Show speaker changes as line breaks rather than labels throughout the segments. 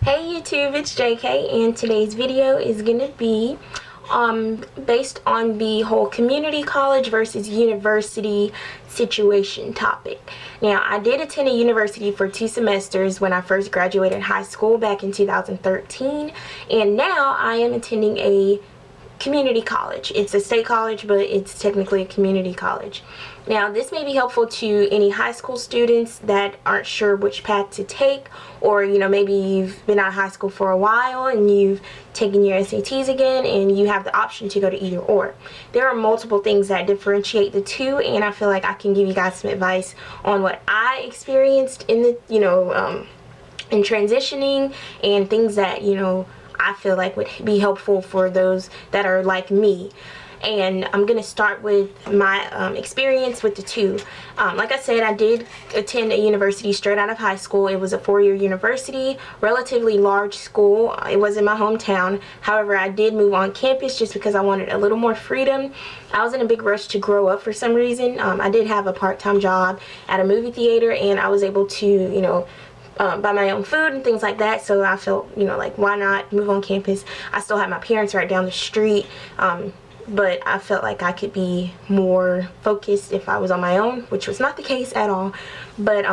Hey YouTube, it's JK, and today's video is going to be based on the whole community college versus university situation topic. Now, I did attend a university for 2 semesters when I first graduated high school back in 2013, and now I am attending a community college. It's a state college, but it's technically a community college. Now, this may be helpful to any high school students that aren't sure which path to take, or maybe you've been out of high school for a while and you've taken your SATs again and you have the option to go to either or. There are multiple things that differentiate the two, and I feel like I can give you guys some advice on what I experienced in the in transitioning, and things that I feel like would be helpful for those that are like me. And I'm going to start with my experience with the two. Like I said, I did attend a university straight out of high school. It was a 4-year university, relatively large school. It was in my hometown. However, I did move on campus just because I wanted a little more freedom. I was in a big rush to grow up for some reason. I did have a part-time job at a movie theater, and I was able to, buy my own food and things like that. So I felt, like, why not move on campus? I still had my parents right down the street. But I felt like I could be more focused if I was on my own, which was not the case at all. But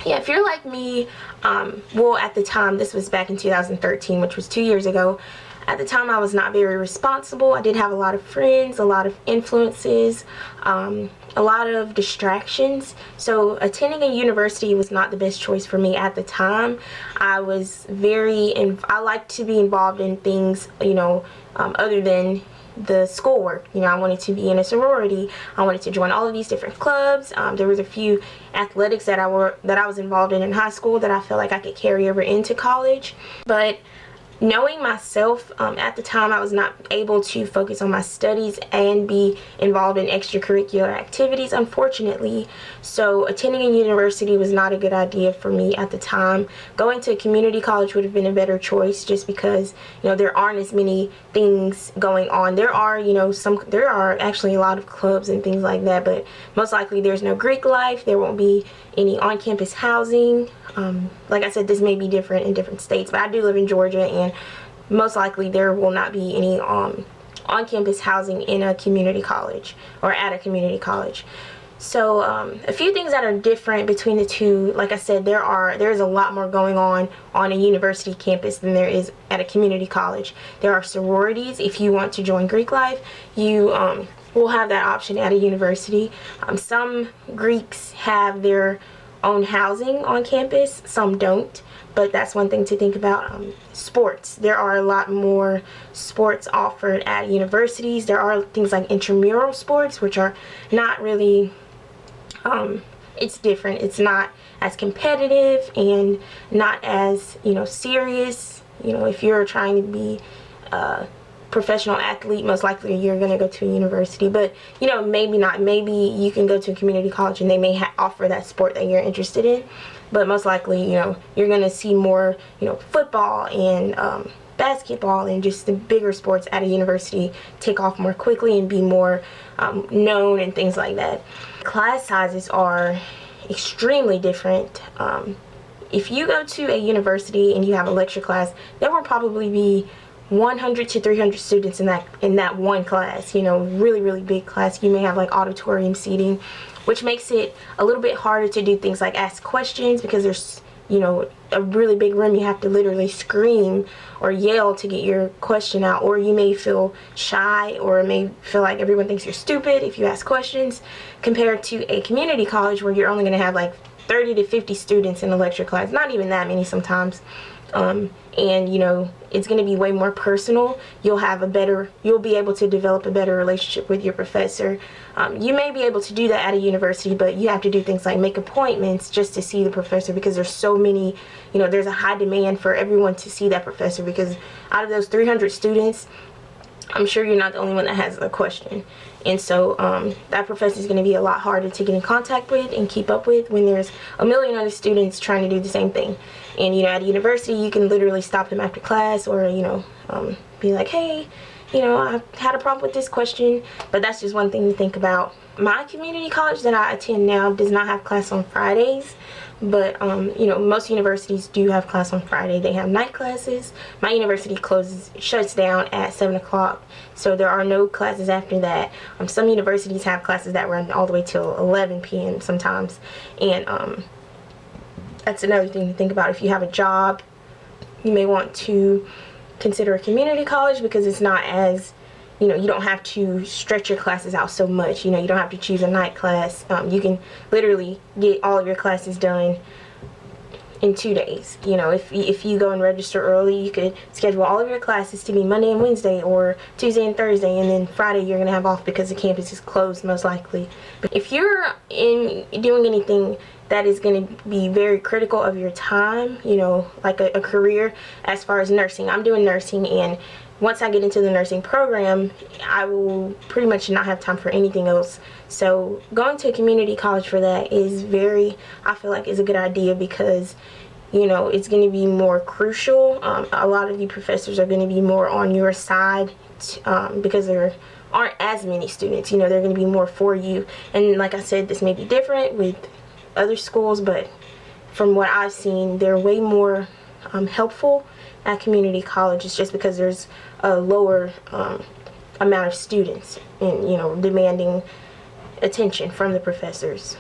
yeah, if you're like me, well, at the time, this was back in 2013, which was 2 years ago. At the time, I was not very responsible. I did have a lot of friends, a lot of influences, a lot of distractions. So attending a university was not the best choice for me at the time. I like to be involved in things, other than the schoolwork. I wanted to be in a sorority. I wanted to join all of these different clubs. There was a few athletics that I was involved in high school that I felt like I could carry over into college. But knowing myself, at the time, I was not able to focus on my studies and be involved in extracurricular activities, unfortunately. So attending a university was not a good idea for me at the time. Going to a community college would have been a better choice, just because there aren't as many things going on. There are actually a lot of clubs and things like that, but most likely there's no Greek life. There won't be any on-campus housing. Like I said, this may be different in different states, but I do live in Georgia, and most likely there will not be any on-campus housing in a community college or at a community college. So a few things that are different between the two. Like I said, there's a lot more going on a university campus than there is at a community college. There are sororities. If you want to join Greek life, you will have that option at a university. Some Greeks have their own housing on campus, some don't, but that's one thing to think about. Sports, there are a lot more sports offered at universities. There are things like intramural sports, which are not really, it's different. It's not as competitive and not as serious. If you're trying to be professional athlete, most likely you're going to go to a university. But maybe not. Maybe you can go to a community college and they may offer that sport that you're interested in, but most likely you're going to see more football and basketball and just the bigger sports at a university take off more quickly and be more known and things like that. Class sizes are extremely different. If you go to a university and you have a lecture class, there will probably be 100 to 300 students in that one class. Really big class. You may have like auditorium seating, which makes it a little bit harder to do things like ask questions, because there's a really big room. You have to literally scream or yell to get your question out, or you may feel shy or may feel like everyone thinks you're stupid if you ask questions, compared to a community college where you're only going to have like 30 to 50 students in a lecture class, not even that many sometimes. And it's going to be way more personal. You'll be able to develop a better relationship with your professor. You may be able to do that at a university, but you have to do things like make appointments just to see the professor, because there's so many, there's a high demand for everyone to see that professor, because out of those 300 students, I'm sure you're not the only one that has a question. And so that professor is going to be a lot harder to get in contact with and keep up with when there's a million other students trying to do the same thing. And at a university, you can literally stop them after class, or be like, hey, I had a problem with this question. But that's just one thing to think about. my community college that I attend now does not have class on Fridays, but you know, most universities do have class on Friday. They have night classes. My university shuts down at 7 o'clock, so there are no classes after that. Some universities have classes that run all the way till 11 p.m. sometimes, and that's another thing to think about. If you have a job, you may want to consider a community college, because it's not as, you know, you don't have to stretch your classes out so much. You know, you don't have to choose a night class. You can literally get all of your classes done in 2 days. You know, if you go and register early, you could schedule all of your classes to be Monday and Wednesday, or Tuesday and Thursday, and then Friday you're gonna have off because the campus is closed most likely. But if you're doing anything that is going to be very critical of your time, you know, like a career, as far as nursing. I'm doing nursing, and once I get into the nursing program, I will pretty much not have time for anything else. So going to a community college for that is I feel like is a good idea, because, you know, it's going to be more crucial. A lot of the professors are going to be more on your side, because there aren't as many students. You know, they're going to be more for you. And like I said, this may be different with other schools, but from what I've seen, they're way more helpful at community colleges, just because there's a lower amount of students and, you know, demanding attention from the professors.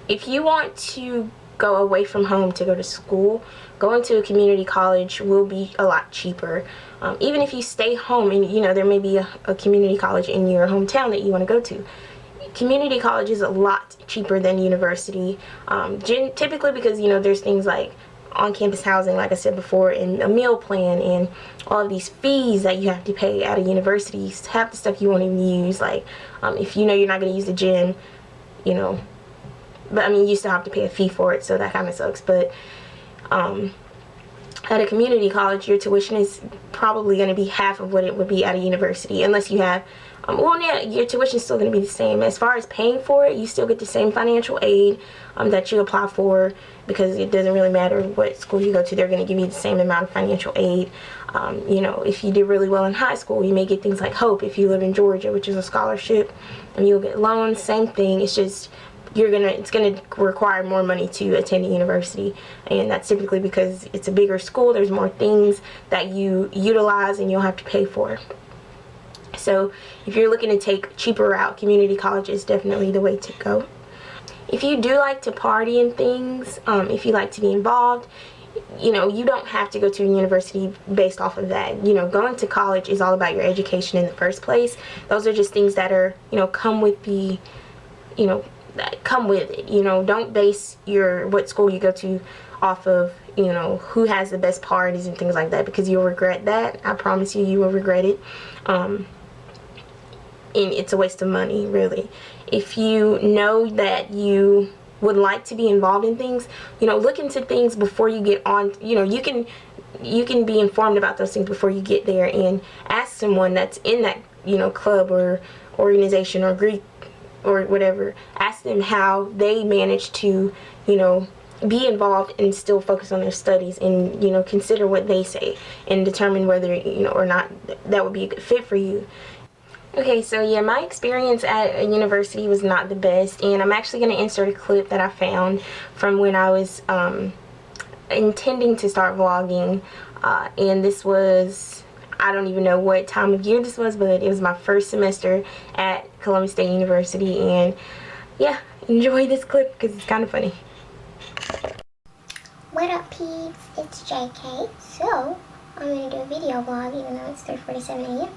If you want to go away from home to go to school, going to a community college will be a lot cheaper. Even if you stay home and, you know, there may be a community college in your hometown that you want to go to, community college is a lot cheaper than university, typically because, you know, there's things like on-campus housing, like I said before, and a meal plan, and all of these fees that you have to pay at a university. Half the stuff you won't even use, like if you know you're not going to use the gym, you know, but I mean, you still have to pay a fee for it, so that kind of sucks. But at a community college, your tuition is probably going to be half of what it would be at a university, unless you have well, yeah, your tuition is still going to be the same. As far as paying for it, you still get the same financial aid that you apply for, because it doesn't really matter what school you go to. They're going to give you the same amount of financial aid. You know, if you did really well in high school, you may get things like HOPE if you live in Georgia, which is a scholarship, and you'll get loans. Same thing. It's just it's going to require more money to attend a university, and that's typically because it's a bigger school. There's more things that you utilize and you'll have to pay for. So if you're looking to take cheaper route, community college is definitely the way to go. If you do like to party and things, if you like to be involved, you know, you don't have to go to a university based off of that. You know, going to college is all about your education in the first place. Those are just things that are, you know, come with the, you know, that come with it. You know, don't base what school you go to off of, you know, who has the best parties and things like that, because you'll regret that. I promise you, you will regret it. And it's a waste of money, really. If you know that you would like to be involved in things, you know, look into things before you get on. You know, you can be informed about those things before you get there, and ask someone that's in that, you know, club or organization or group or whatever. Ask them how they manage to, you know, be involved and still focus on their studies, and, you know, consider what they say and determine whether, you know, or not that would be a good fit for you. Okay, so yeah, my experience at a university was not the best, and I'm actually going to insert a clip that I found from when I was intending to start vlogging, and this was, I don't even know what time of year this was, but it was my first semester at Columbus State University, and yeah, enjoy this clip because it's kind of funny.
What up, peeps? It's JK. So, I'm going to do a video vlog even though it's 3:47 a.m.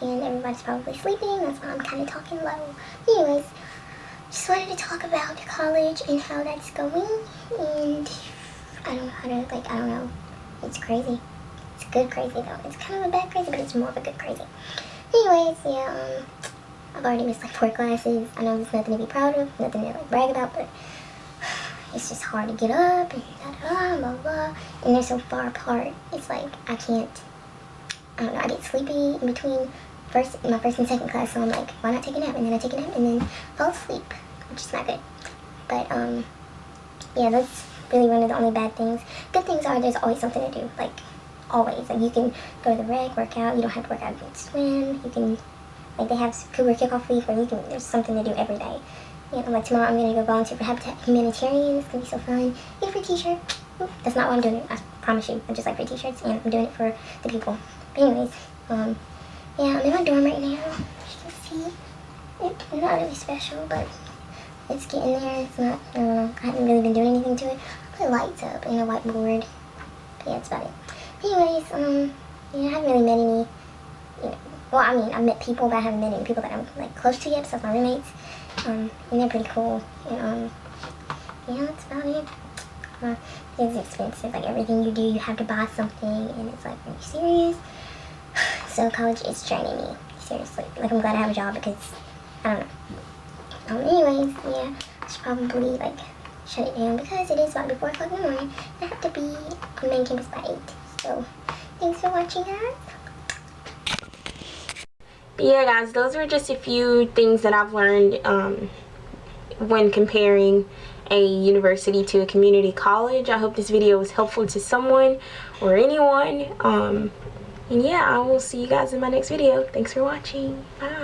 and everybody's probably sleeping. That's why I'm kind of talking low. Anyways, just wanted to talk about college and how that's going. And I don't know how to, I don't know. It's crazy. It's good crazy, though. It's kind of a bad crazy, but it's more of a good crazy. Anyways, yeah, I've already missed 4 classes. I know there's nothing to be proud of, nothing to brag about, but it's just hard to get up and blah, blah. And they're so far apart. It's like, I don't know, I get sleepy in between my first and second class, so I'm like, why not take a nap? And then I take a nap and then fall asleep, which is not good. But, yeah, that's really one of the only bad things. Good things are there's always something to do, always. You can go to the rec, work out. You don't have to work out, you can swim, you can Like they have career kickoff week where there's something to do every day. You know, like tomorrow I'm gonna go volunteer for Habitat Humanitarian. It's gonna be so fun. Get a free t-shirt. That's not why I'm doing it. I promise you. I just like free t-shirts, and I'm doing it for the people. But anyways, yeah, I'm in my dorm right now. As you can see, it's not really special, but it's getting there. It's not. I haven't really been doing anything to it. I put lights up and a whiteboard. But yeah, that's about it. Anyways, yeah, I haven't really met any. You know, well, I mean, I've met people, but I haven't met any people that I'm like close to yet. Besides my roommates. And they're pretty cool. And, yeah, that's about it. It's expensive. Like, everything you do, you have to buy something, and it's, like, are you serious? So, college is draining me. Seriously. Like, I'm glad I have a job because, I don't know. Anyways, yeah, I should probably, like, shut it down because it is about to be 4 o'clock in the morning. I have to be on main campus by 8. So, thanks for watching, guys.
Yeah, guys, those were just a few things that I've learned when comparing a university to a community college. I hope this video was helpful to someone or anyone. And yeah, I will see you guys in my next video. Thanks for watching. Bye.